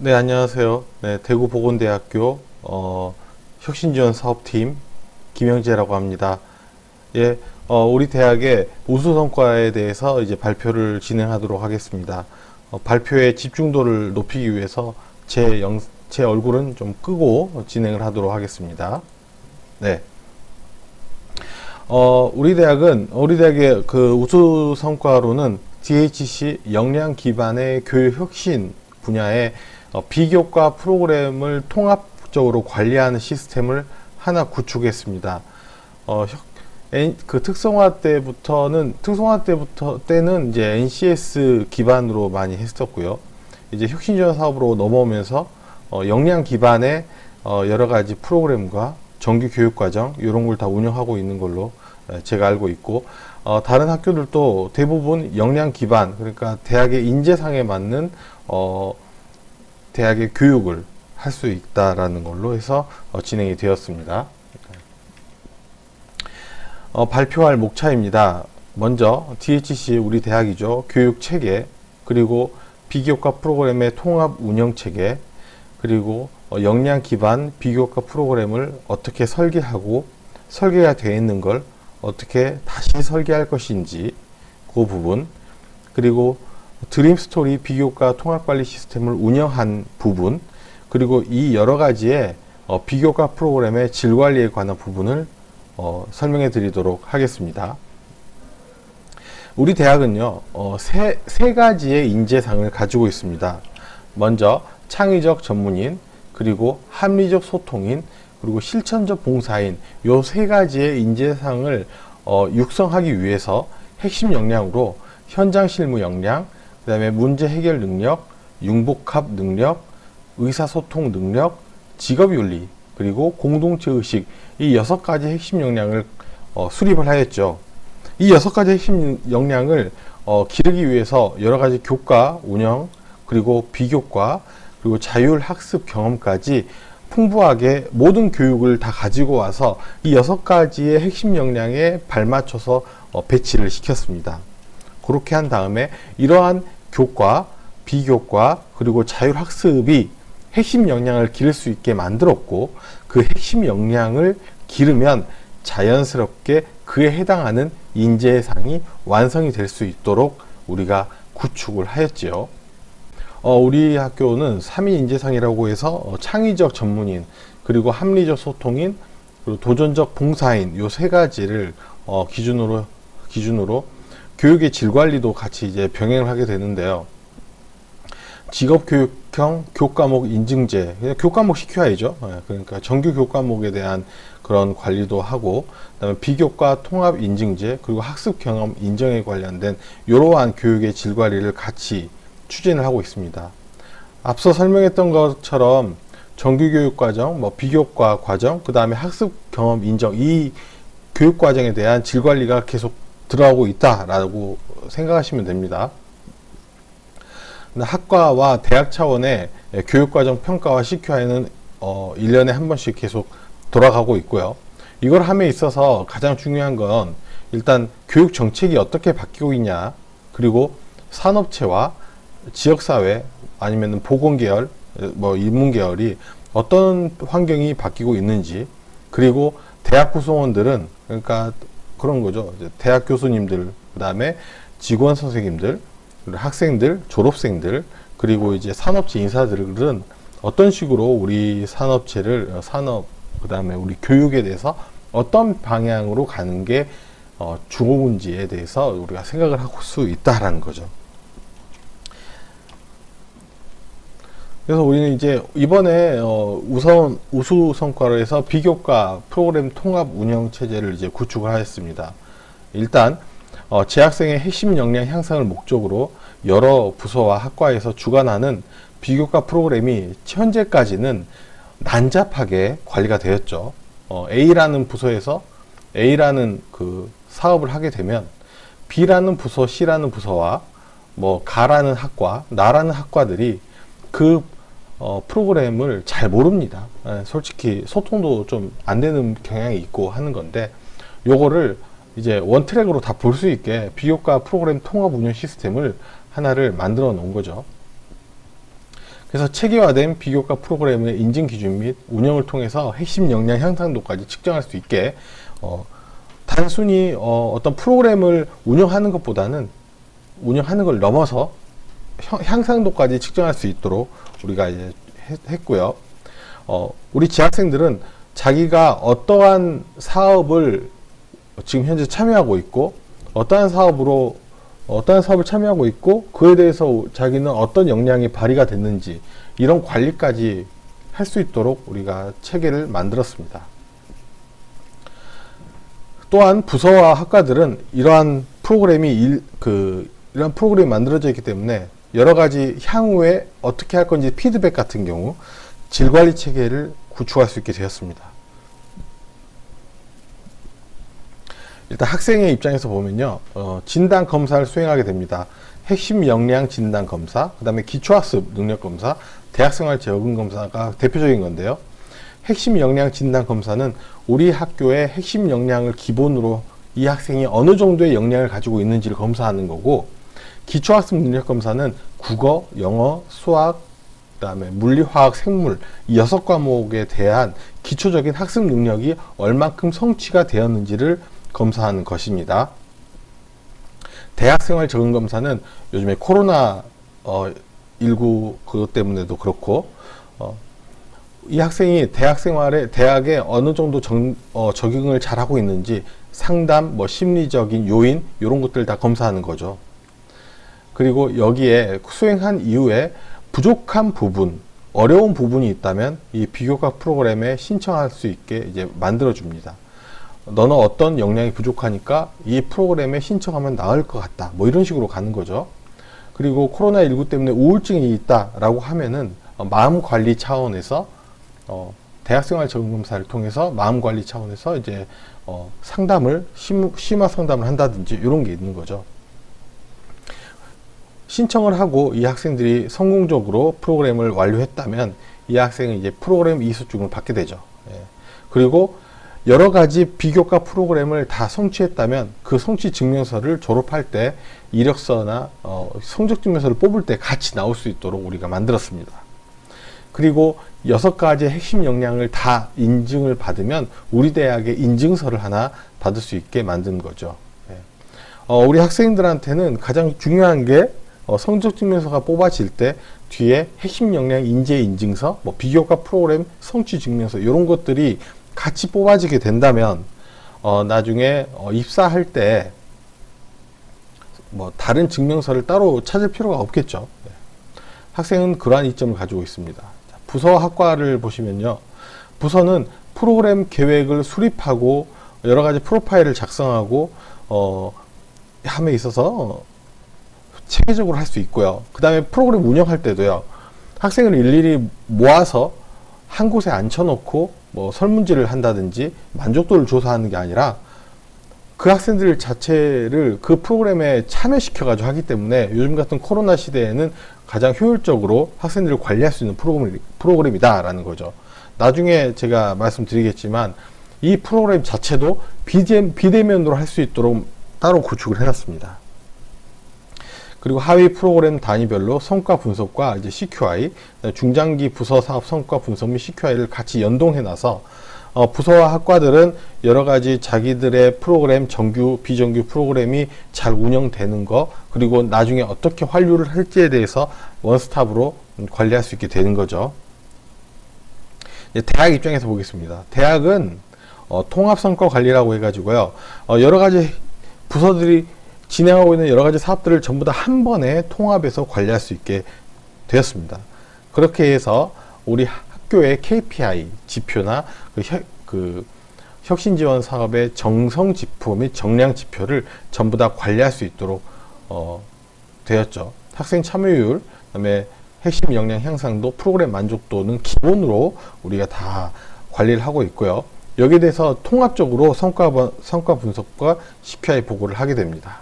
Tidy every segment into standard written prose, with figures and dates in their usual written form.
네, 안녕하세요. 네, 대구보건대학교 혁신지원 사업팀 김영재라고 합니다. 예, 우리 대학의 우수 성과에 대해서 이제 발표를 진행하도록 하겠습니다. 발표의 집중도를 높이기 위해서 제 얼굴은 좀 끄고 진행을 하도록 하겠습니다. 네. 우리 대학의 그 우수 성과로는 DHC 역량 기반의 교육 혁신 분야에 비교과 프로그램을 통합적으로 관리하는 시스템을 하나 구축했습니다. 그 특성화 때는 이제 NCS 기반으로 많이 했었고요. 이제 혁신지원 사업으로 넘어오면서 역량 기반의 여러 가지 프로그램과 정규 교육과정 이런 걸 다 운영하고 있는 걸로 제가 알고 있고, 다른 학교들도 대부분 역량 기반, 그러니까 대학의 인재상에 맞는 대학의 교육을 할 수 있다라는 걸로 해서 진행이 되었습니다. 발표할 목차입니다. 먼저 DHC 우리 대학이죠. 교육 체계, 그리고 비교과 프로그램의 통합 운영 체계, 그리고 역량 기반 비교과 프로그램을 어떻게 설계하고 설계가 되어 있는 걸 어떻게 다시 설계할 것인지 그 부분, 그리고 드림스토리 비교과 통합관리 시스템을 운영한 부분, 그리고 이 여러 가지의 비교과 프로그램의 질관리에 관한 부분을 설명해 드리도록 하겠습니다. 우리 대학은요, 세 가지의 인재상을 가지고 있습니다. 먼저 창의적 전문인, 그리고 합리적 소통인, 그리고 실천적 봉사인, 요 세 가지의 인재상을 육성하기 위해서 핵심 역량으로 현장 실무 역량, 그 다음에 문제 해결 능력, 융복합 능력, 의사소통 능력, 직업윤리, 그리고 공동체 의식, 이 6가지 핵심 역량을 수립을 하였죠. 이 6가지 핵심 역량을 기르기 위해서 여러 가지 교과 운영, 그리고 비교과, 그리고 자율학습 경험까지 풍부하게 모든 교육을 다 가지고 와서 이 6가지의 핵심 역량에 발맞춰서 배치를 시켰습니다. 그렇게 한 다음에 이러한 교과, 비교과, 그리고 자율학습이 핵심 역량을 기를 수 있게 만들었고, 그 핵심 역량을 기르면 자연스럽게 그에 해당하는 인재상이 완성이 될 수 있도록 우리가 구축을 하였지요. 우리 학교는 3인 인재상이라고 해서 창의적 전문인, 그리고 합리적 소통인, 그리고 도전적 봉사인, 요 세 가지를 기준으로 교육의 질 관리도 같이 이제 병행을 하게 되는데요. 직업교육형 교과목 인증제, 교과목 시켜야죠. 그러니까 정규 교과목에 대한 그런 관리도 하고, 그다음에 비교과 통합 인증제, 그리고 학습 경험 인정에 관련된 이러한 교육의 질 관리를 같이 추진을 하고 있습니다. 앞서 설명했던 것처럼 정규교육과정, 비교과 과정, 그 다음에 학습 경험 인정, 이 교육과정에 대한 질 관리가 계속 들어가고 있다라고 생각하시면 됩니다. 학과와 대학 차원의 교육과정 평가와 CQI는 1년에 한 번씩 계속 돌아가고 있고요. 이걸 함에 있어서 가장 중요한 건 일단 교육 정책이 어떻게 바뀌고 있냐, 그리고 산업체와 지역사회 아니면 보건계열, 인문계열이 어떤 환경이 바뀌고 있는지, 그리고 대학 구성원들은, 그러니까 그런 거죠. 대학 교수님들, 그 다음에 직원 선생님들, 학생들, 졸업생들, 그리고 이제 산업체 인사들은 어떤 식으로 우리 산업체를, 그 다음에 우리 교육에 대해서 어떤 방향으로 가는 게 좋은지에 대해서 우리가 생각을 할 수 있다라는 거죠. 그래서 우리는 이제 이번에 우수 성과로 해서 비교과 프로그램 통합 운영 체제를 이제 구축을 하였습니다. 일단 재학생의 핵심 역량 향상을 목적으로 여러 부서와 학과에서 주관하는 비교과 프로그램이 현재까지는 난잡하게 관리가 되었죠. A라는 부서에서 A라는 그 사업을 하게 되면 B라는 부서, C라는 부서와 가라는 학과, 나라는 학과들이 그 프로그램을 잘 모릅니다. 솔직히 소통도 좀 안 되는 경향이 있고 하는 건데, 요거를 이제 원트랙으로 다 볼 수 있게 비교과 프로그램 통합 운영 시스템을 하나를 만들어 놓은 거죠. 그래서 체계화된 비교과 프로그램의 인증 기준 및 운영을 통해서 핵심 역량 향상도까지 측정할 수 있게 단순히 어떤 프로그램을 운영하는 것보다는 운영하는 걸 넘어서 향상도까지 측정할 수 있도록 우리가 이제 했고요. 우리 지학생들은 자기가 어떠한 사업을 지금 현재 참여하고 있고 어떠한 사업을 참여하고 있고 그에 대해서 자기는 어떤 역량이 발휘가 됐는지 이런 관리까지 할 수 있도록 우리가 체계를 만들었습니다. 또한 부서와 학과들은 이러한 프로그램이 만들어져 있기 때문에 여러 가지 향후에 어떻게 할 건지 피드백 같은 경우 질관리 체계를 구축할 수 있게 되었습니다. 일단 학생의 입장에서 보면요, 진단 검사를 수행하게 됩니다. 핵심 역량 진단 검사, 그 다음에 기초학습 능력 검사, 대학생활 적응 검사가 대표적인 건데요. 핵심 역량 진단 검사는 우리 학교의 핵심 역량을 기본으로 이 학생이 어느 정도의 역량을 가지고 있는지를 검사하는 거고, 기초학습 능력 검사는 국어, 영어, 수학, 그 다음에 물리, 화학, 생물 이 6과목에 대한 기초적인 학습 능력이 얼만큼 성취가 되었는지를 검사하는 것입니다. 대학생활 적응 검사는 요즘에 코로나 19 그것 때문에도 그렇고 이 학생이 대학에 어느 정도 적응을 잘하고 있는지 상담, 심리적인 요인 이런 것들 다 검사하는 거죠. 그리고 여기에 수행한 이후에 부족한 부분, 어려운 부분이 있다면 이 비교과 프로그램에 신청할 수 있게 이제 만들어 줍니다. 너는 어떤 역량이 부족하니까 이 프로그램에 신청하면 나을 것 같다. 이런 식으로 가는 거죠. 그리고 코로나19 때문에 우울증이 있다라고 하면은 마음 관리 차원에서 대학생활 적응 검사를 통해서 마음 관리 차원에서 이제 상담을 심화 상담을 한다든지 이런 게 있는 거죠. 신청을 하고 이 학생들이 성공적으로 프로그램을 완료했다면 이 학생은 이제 프로그램 이수증을 받게 되죠. 그리고 여러 가지 비교과 프로그램을 다 성취했다면 그 성취 증명서를 졸업할 때 이력서나 성적 증명서를 뽑을 때 같이 나올 수 있도록 우리가 만들었습니다. 그리고 6가지의 핵심 역량을 다 인증을 받으면 우리 대학의 인증서를 하나 받을 수 있게 만든 거죠. 우리 학생들한테는 가장 중요한 게 성적 증명서가 뽑아질 때 뒤에 핵심 역량 인재 인증서, 비교과 프로그램 성취 증명서 이런 것들이 같이 뽑아지게 된다면 나중에 입사할 때 다른 증명서를 따로 찾을 필요가 없겠죠. 학생은 그러한 이점을 가지고 있습니다. 부서 학과를 보시면요, 부서는 프로그램 계획을 수립하고 여러 가지 프로파일을 작성하고 함에 있어서 체계적으로 할 수 있고요. 그 다음에 프로그램 운영할 때도요, 학생을 일일이 모아서 한 곳에 앉혀놓고 설문지를 한다든지 만족도를 조사하는 게 아니라 그 학생들 자체를 그 프로그램에 참여시켜 가지고 하기 때문에 요즘 같은 코로나 시대에는 가장 효율적으로 학생들을 관리할 수 있는 프로그램이다라는 거죠. 나중에 제가 말씀드리겠지만 이 프로그램 자체도 비대면으로 할 수 있도록 따로 구축을 해놨습니다. 그리고 하위 프로그램 단위별로 성과 분석과 이제 CQI, 중장기 부서 사업 성과 분석 및 CQI를 같이 연동해놔서 부서와 학과들은 여러 가지 자기들의 프로그램, 정규, 비정규 프로그램이 잘 운영되는 거, 그리고 나중에 어떻게 환류를 할지에 대해서 원스톱으로 관리할 수 있게 되는 거죠. 대학 입장에서 보겠습니다. 대학은 통합성과 관리라고 해가지고요, 여러 가지 부서들이 진행하고 있는 여러 가지 사업들을 전부 다 한 번에 통합해서 관리할 수 있게 되었습니다. 그렇게 해서 우리 학교의 KPI 지표나 그 혁신 지원 사업의 정성 지표 및 정량 지표를 전부 다 관리할 수 있도록 되었죠. 학생 참여율, 그다음에 핵심 역량 향상도, 프로그램 만족도는 기본으로 우리가 다 관리를 하고 있고요. 여기에 대해서 통합적으로 성과 분석과 CQI 보고를 하게 됩니다.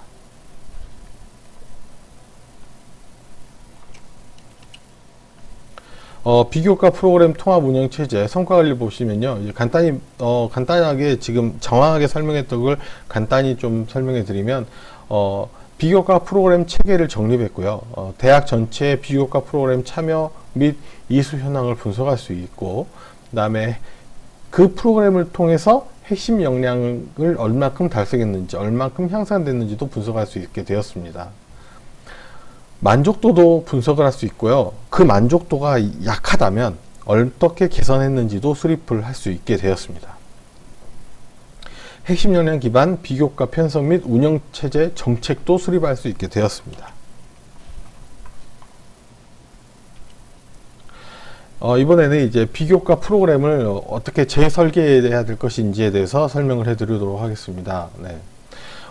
비교과 프로그램 통합 운영 체제 성과 관리 보시면요, 이제 간단하게 지금 정확하게 설명했던 걸 간단히 좀 설명해 드리면, 비교과 프로그램 체계를 정립했고요. 대학 전체의 비교과 프로그램 참여 및 이수 현황을 분석할 수 있고, 그 다음에 그 프로그램을 통해서 핵심 역량을 얼마큼 달성했는지, 얼마큼 향상됐는지도 분석할 수 있게 되었습니다. 만족도도 분석을 할 수 있고요. 그 만족도가 약하다면 어떻게 개선했는지도 수립을 할 수 있게 되었습니다. 핵심 역량 기반 비교과 편성 및 운영체제 정책도 수립할 수 있게 되었습니다. 이번에는 이제 비교과 프로그램을 어떻게 재설계해야 될 것인지에 대해서 설명을 해드리도록 하겠습니다. 네.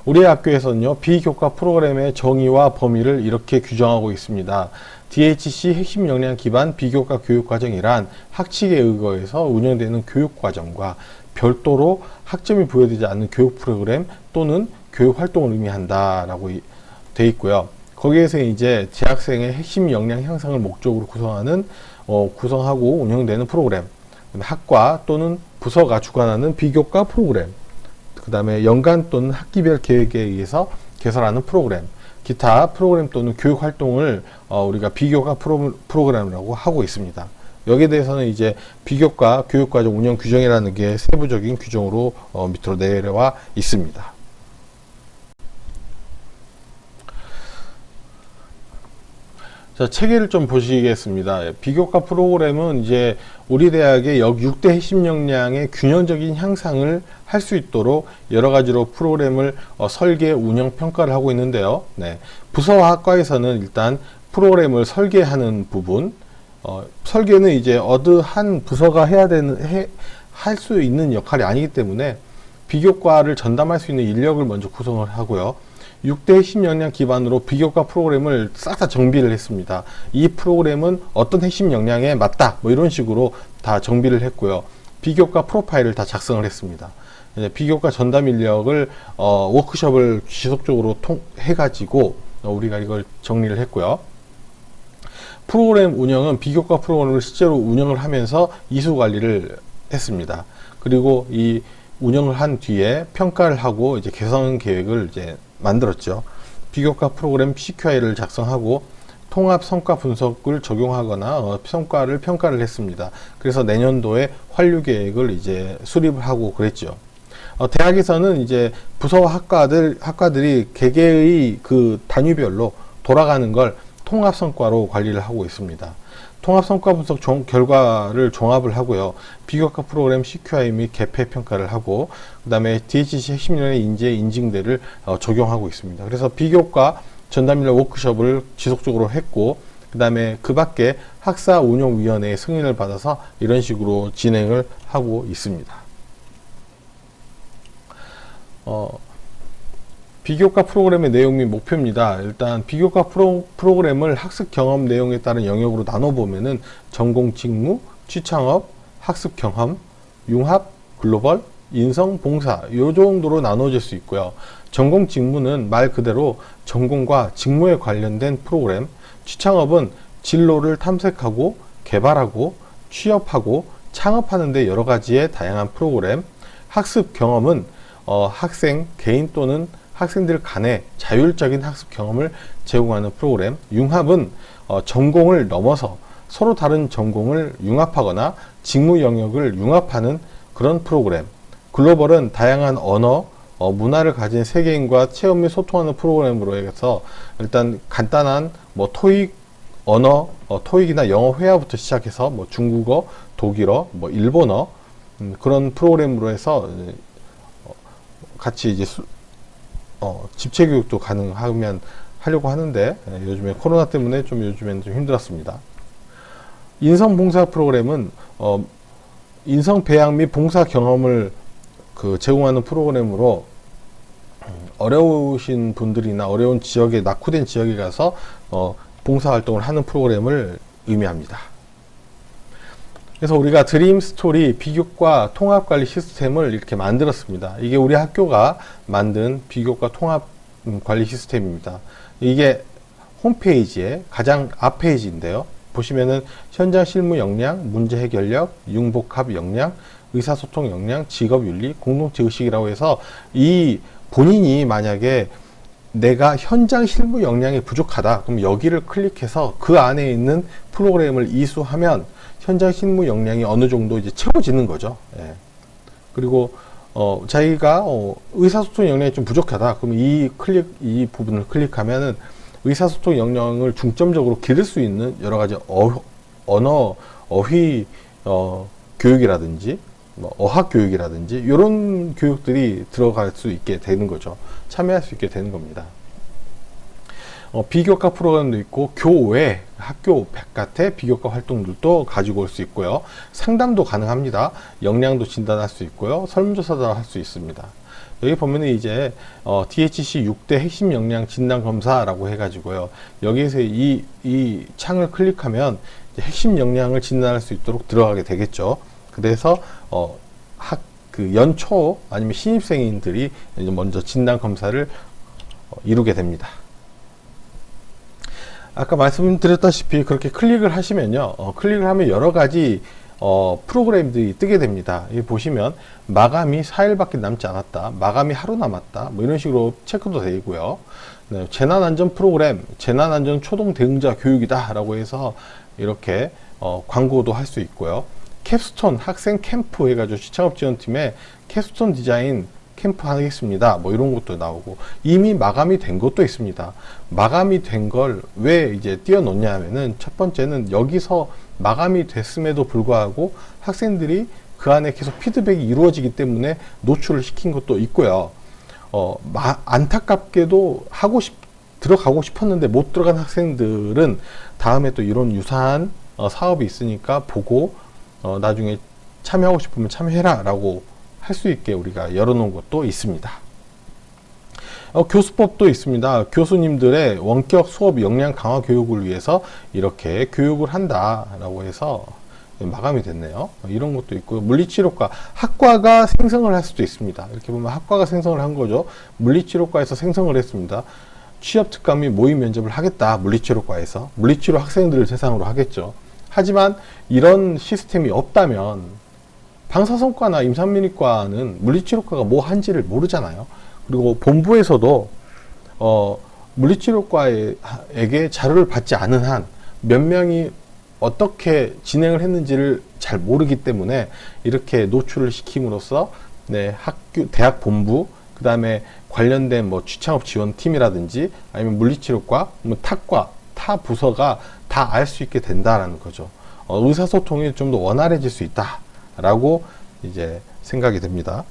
우리 학교에서는요, 비교과 프로그램의 정의와 범위를 이렇게 규정하고 있습니다. DHC 핵심 역량 기반 비교과 교육과정이란 학칙에 의거해서 운영되는 교육과정과 별도로 학점이 부여되지 않는 교육 프로그램 또는 교육 활동을 의미한다라고 되어 있고요. 거기에서 이제 재학생의 핵심 역량 향상을 목적으로 구성하고 운영되는 프로그램, 학과 또는 부서가 주관하는 비교과 프로그램, 그 다음에 연간 또는 학기별 계획에 의해서 개설하는 프로그램, 기타 프로그램 또는 교육 활동을 우리가 비교과 프로그램이라고 하고 있습니다. 여기에 대해서는 이제 비교과 교육과정 운영 규정이라는 게 세부적인 규정으로 밑으로 내려와 있습니다. 자, 체계를 좀 보시겠습니다. 비교과 프로그램은 이제 우리 대학의 6대 핵심 역량의 균형적인 향상을 할 수 있도록 여러 가지로 프로그램을 설계, 운영, 평가를 하고 있는데요. 네. 부서와 학과에서는 일단 프로그램을 설계하는 부분, 설계는 이제 어느 한 부서가 할 수 있는 역할이 아니기 때문에 비교과를 전담할 수 있는 인력을 먼저 구성을 하고요. 6대 핵심 역량 기반으로 비교과 프로그램을 싹 다 정비를 했습니다. 이 프로그램은 어떤 핵심 역량에 맞다, 뭐 이런 식으로 다 정비를 했고요. 비교과 프로파일을 다 작성을 했습니다. 비교과 전담 인력을 워크숍을 지속적으로 해가지고 우리가 이걸 정리를 했고요. 프로그램 운영은 비교과 프로그램을 실제로 운영을 하면서 이수 관리를 했습니다. 그리고 이 운영을 한 뒤에 평가를 하고 이제 개선 계획을 이제 만들었죠. 비교과 프로그램 CQI를 작성하고 통합 성과 분석을 적용하거나 성과를 평가를 했습니다. 그래서 내년도에 환류 계획을 이제 수립을 하고 그랬죠. 대학에서는 이제 부서와 학과들이 개개의 그 단위별로 돌아가는 걸 통합 성과로 관리를 하고 있습니다. 통합 성과 분석 결과를 종합을 하고요. 비교과 프로그램 CQI 및 개폐 평가를 하고, 그 다음에 DHC 핵심 역량의 인재 인증대를 적용하고 있습니다. 그래서 비교과 전담인력 워크숍을 지속적으로 했고, 그 다음에 그 밖에 학사 운영위원회의 승인을 받아서 이런 식으로 진행을 하고 있습니다. 비교과 프로그램의 내용 및 목표입니다. 일단 비교과 프로그램을 학습 경험 내용에 따른 영역으로 나눠보면은 전공 직무, 취창업, 학습 경험, 융합, 글로벌, 인성, 봉사 요 정도로 나눠질 수 있고요. 전공 직무는 말 그대로 전공과 직무에 관련된 프로그램, 취창업은 진로를 탐색하고 개발하고 취업하고 창업하는 데 여러 가지의 다양한 프로그램, 학습 경험은 학생 개인 또는 학생들 간의 자율적인 학습 경험을 제공하는 프로그램, 융합은 전공을 넘어서 서로 다른 전공을 융합하거나 직무 영역을 융합하는 그런 프로그램, 글로벌은 다양한 언어, 문화를 가진 세계인과 체험 및 소통하는 프로그램으로 해서 일단 간단한 뭐 토익 언어, 토익이나 영어 회화부터 시작해서 뭐 중국어, 독일어, 뭐 일본어 그런 프로그램으로 해서 같이 이제 집체 교육도 가능하면 하려고 하는데 요즘에 코로나 때문에 요즘에는 좀 힘들었습니다. 인성 봉사 프로그램은 인성 배양 및 봉사 경험을 제공하는 프로그램으로 어려우신 분들이나 어려운 지역에 낙후된 지역에 가서 봉사 활동을 하는 프로그램을 의미합니다. 그래서 우리가 드림 스토리 비교과 통합 관리 시스템을 이렇게 만들었습니다. 이게 우리 학교가 만든 비교과 통합 관리 시스템입니다. 이게 홈페이지의 가장 앞 페이지인데요. 보시면은 현장 실무 역량, 문제 해결력, 융복합 역량, 의사소통 역량, 직업윤리, 공동체 의식이라고 해서 이 본인이 만약에 내가 현장 실무 역량이 부족하다. 그럼 여기를 클릭해서 그 안에 있는 프로그램을 이수하면 현장 실무 역량이 어느 정도 이제 채워지는 거죠. 예. 그리고 자기가 의사소통 역량이 좀 부족하다. 그럼 이 부분을 클릭하면은 의사소통 역량을 중점적으로 기를 수 있는 여러 가지 언어, 어휘 교육이라든지 뭐 어학 교육이라든지 이런 교육들이 들어갈 수 있게 되는 거죠. 참여할 수 있게 되는 겁니다. 비교과 프로그램도 있고 교외 학교 바깥의 비교과 활동들도 가지고 올 수 있고요. 상담도 가능합니다. 역량도 진단할 수 있고요. 설문조사도 할 수 있습니다. 여기 보면은 이제 DHC 6대 핵심 역량 진단 검사라고 해가지고요. 여기에서 이 창을 클릭하면 이제 핵심 역량을 진단할 수 있도록 들어가게 되겠죠. 그래서 연초 아니면 신입생인들이 이제 먼저 진단 검사를 이루게 됩니다. 아까 말씀드렸다시피 그렇게 클릭을 하시면요, 클릭을 하면 여러 가지 프로그램들이 뜨게 됩니다. 여기 보시면 마감이 4일밖에 남지 않았다, 마감이 하루 남았다, 뭐 이런 식으로 체크도 되고요. 네, 재난안전 프로그램, 재난안전 초동 대응자 교육이다 라고 해서 이렇게 광고도 할 수 있고요. 캡스톤 학생 캠프 해가지고 시창업지원팀에 캡스톤 디자인 캠프 하겠습니다. 뭐 이런 것도 나오고, 이미 마감이 된 것도 있습니다. 마감이 된 걸 왜 이제 띄워놓냐 하면은, 첫 번째는 여기서 마감이 됐음에도 불구하고 학생들이 그 안에 계속 피드백이 이루어지기 때문에 노출을 시킨 것도 있고요. 안타깝게도 들어가고 싶었는데 못 들어간 학생들은 다음에 또 이런 유사한 사업이 있으니까 보고 나중에 참여하고 싶으면 참여해라 라고 할 수 있게 우리가 열어놓은 것도 있습니다. 교수법도 있습니다. 교수님들의 원격 수업 역량 강화 교육을 위해서 이렇게 교육을 한다 라고 해서 마감이 됐네요. 이런 것도 있고요. 물리치료과, 학과가 생성을 할 수도 있습니다. 이렇게 보면 학과가 생성을 한 거죠. 물리치료과에서 생성을 했습니다. 취업 특강 및 모의 면접을 하겠다. 물리치료과에서 물리치료 학생들을 대상으로 하겠죠. 하지만 이런 시스템이 없다면 방사선과나 임산부인과는 물리치료과가 뭐 한지를 모르잖아요. 그리고 본부에서도 물리치료과에게 자료를 받지 않은 한 몇 명이 어떻게 진행을 했는지를 잘 모르기 때문에 이렇게 노출을 시킴으로써 대학 본부, 그 다음에 관련된 뭐 취창업 지원팀이라든지 아니면 물리치료과, 뭐 탁과, 타 부서가 다 알 수 있게 된다라는 거죠. 의사소통이 좀 더 원활해질 수 있다라고 이제 생각이 됩니다.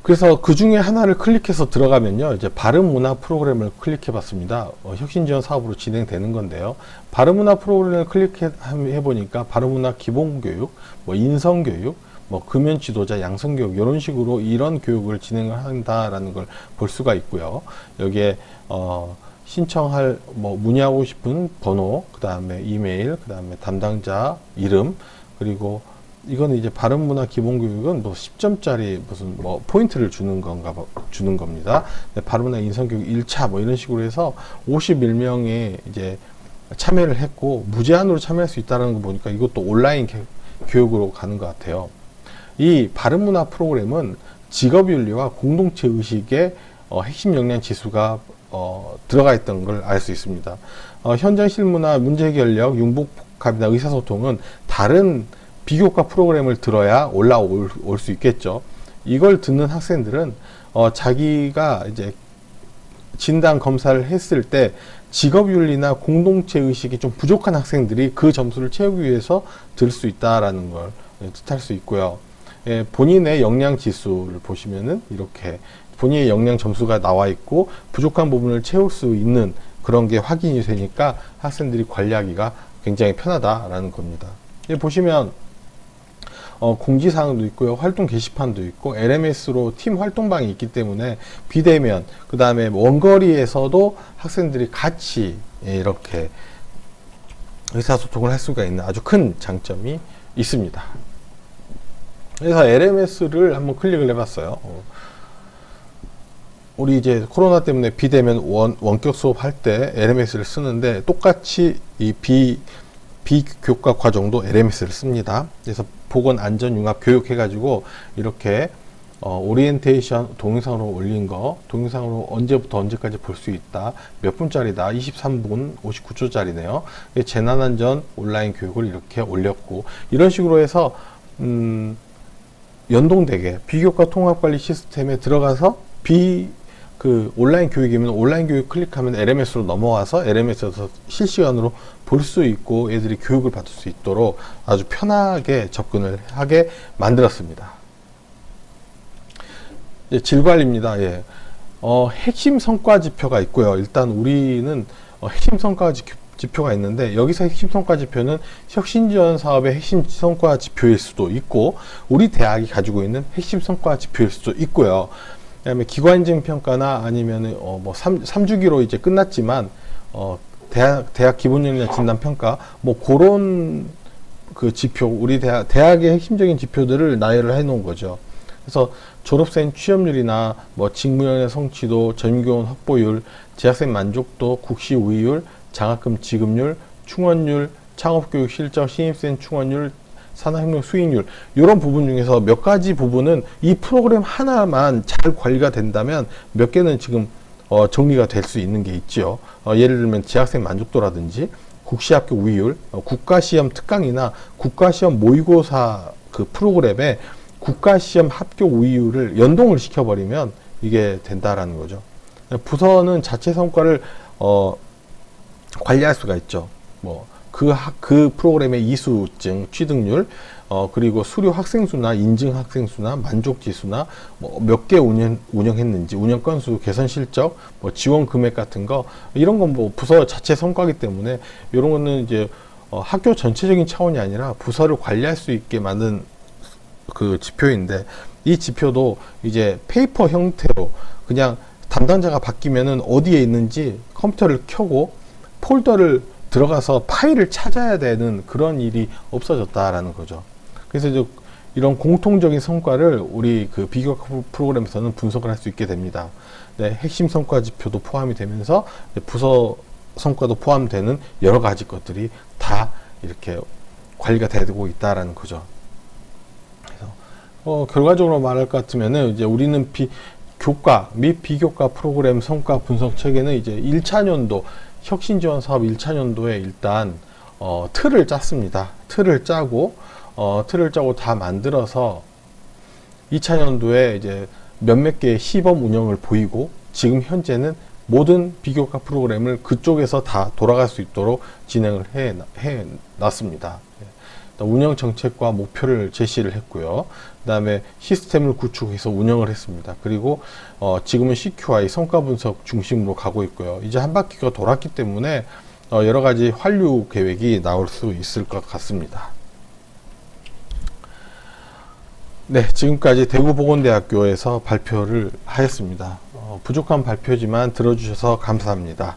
그래서 그 중에 하나를 클릭해서 들어가면요, 이제 발음문화 프로그램을 클릭해 봤습니다. 혁신지원 사업으로 진행되는 건데요. 발음문화 프로그램을 클릭해 보니까 발음문화 기본교육, 뭐 인성교육, 뭐 금연 지도자 양성교육, 이런 식으로 이런 교육을 진행을 한다라는 걸 볼 수가 있고요. 여기에 신청할 문의하고 싶은 번호, 그 다음에 이메일, 그 다음에 담당자 이름, 그리고 이거는 이제 발음문화 기본교육은 뭐 10점짜리 무슨 뭐 포인트를 주는 겁니다. 발음문화 인성교육 1차 뭐 이런 식으로 해서 51명이 이제 참여를 했고, 무제한으로 참여할 수 있다는 거 보니까 이것도 온라인 교육으로 가는 것 같아요. 이 발음문화 프로그램은 직업윤리와 공동체 의식의 핵심 역량 지수가 들어가 있던 걸 알 수 있습니다. 현장 실무나 문제 해결력, 융복합이나 의사소통은 다른 비교과 프로그램을 들어야 올라올 수 있겠죠. 이걸 듣는 학생들은 자기가 이제 진단 검사를 했을 때 직업윤리나 공동체 의식이 좀 부족한 학생들이 그 점수를 채우기 위해서 들 수 있다라는 걸 뜻할 수 있고요. 본인의 역량 지수를 보시면은 이렇게 본인의 역량 점수가 나와 있고 부족한 부분을 채울 수 있는 그런 게 확인이 되니까 학생들이 관리하기가 굉장히 편하다라는 겁니다. 보시면 공지사항도 있고요, 활동 게시판도 있고, LMS로 팀 활동방이 있기 때문에 비대면, 그 다음에 원거리에서도 학생들이 같이 이렇게 의사소통을 할 수가 있는 아주 큰 장점이 있습니다. 그래서 LMS를 한번 클릭을 해봤어요. 우리 이제 코로나 때문에 비대면 원격 수업 할 때 LMS를 쓰는데 똑같이 이 비교과 과정도 LMS를 씁니다. 그래서 보건안전융합 교육 해가지고 이렇게 오리엔테이션 동영상으로 올린 거, 동영상으로 언제부터 언제까지 볼 수 있다. 몇 분짜리다. 23분 59초짜리네요. 재난안전 온라인 교육을 이렇게 올렸고, 이런 식으로 해서 연동되게 비교과 통합관리 시스템에 들어가서 온라인 교육이면 온라인 교육 클릭하면 LMS로 넘어와서 LMS에서 실시간으로 볼 수 있고 애들이 교육을 받을 수 있도록 아주 편하게 접근을 하게 만들었습니다. 질관리입니다. 예. 핵심 성과 지표가 있고요. 일단 우리는 핵심 성과 지표가 있는데, 여기서 핵심 성과 지표는 혁신지원 사업의 핵심 성과 지표일 수도 있고, 우리 대학이 가지고 있는 핵심 성과 지표일 수도 있고요. 그다음에 기관인증 평가나 아니면은 뭐 3주기로 이제 끝났지만 대학 기본 역량 진단 평가, 뭐 그런 그 지표, 우리 대학의 핵심적인 지표들을 나열을 해 놓은 거죠. 그래서 졸업생 취업률이나 뭐 직무연의 성취도, 전교원 확보율, 재학생 만족도, 국시 우위율, 장학금 지급률, 충원율, 창업교육 실적, 신입생 충원율, 산업혁명 수익률, 이런 부분 중에서 몇 가지 부분은 이 프로그램 하나만 잘 관리가 된다면 몇 개는 지금 정리가 될 수 있는 게 있죠. 예를 들면 재학생 만족도라든지 국시학교 우위율, 국가시험 특강이나 국가시험 모의고사 그 프로그램에 국가시험 합격 우위율을 연동을 시켜버리면 이게 된다라는 거죠. 부서는 자체 성과를 관리할 수가 있죠. 뭐 그 프로그램의 이수증 취득률, 그리고 수료 학생 수나 인증 학생 수나 만족 지수나 뭐 몇 개 운영했는지, 운영 건수, 개선 실적, 뭐 지원 금액 같은 거, 이런 건 뭐 부서 자체 성과이기 때문에 이런 거는 이제 학교 전체적인 차원이 아니라 부서를 관리할 수 있게 만든 그 지표인데, 이 지표도 이제 페이퍼 형태로 그냥 담당자가 바뀌면은 어디에 있는지 컴퓨터를 켜고 폴더를 들어가서 파일을 찾아야 되는 그런 일이 없어졌다라는 거죠. 그래서 이제 이런 공통적인 성과를 우리 그 비교과 프로그램에서는 분석을 할 수 있게 됩니다. 네, 핵심 성과 지표도 포함이 되면서 부서 성과도 포함되는 여러 가지 것들이 다 이렇게 관리가 되고 있다라는 거죠. 그래서 결과적으로 말할 것 같으면은 이제 우리는 교과 및 비교과 프로그램 성과 분석 체계는 이제 1차년도 혁신지원 사업 1차년도에 일단 틀을 짰습니다. 틀을 짜고 다 만들어서 2차년도에 이제 몇몇 개의 시범 운영을 보이고, 지금 현재는 모든 비교과 프로그램을 그쪽에서 다 돌아갈 수 있도록 진행을 해 놨습니다. 운영 정책과 목표를 제시를 했고요. 그 다음에 시스템을 구축해서 운영을 했습니다. 그리고 지금은 CQI 성과 분석 중심으로 가고 있고요. 이제 한 바퀴가 돌았기 때문에 여러 가지 환류 계획이 나올 수 있을 것 같습니다. 네, 지금까지 대구보건대학교에서 발표를 하였습니다. 부족한 발표지만 들어주셔서 감사합니다.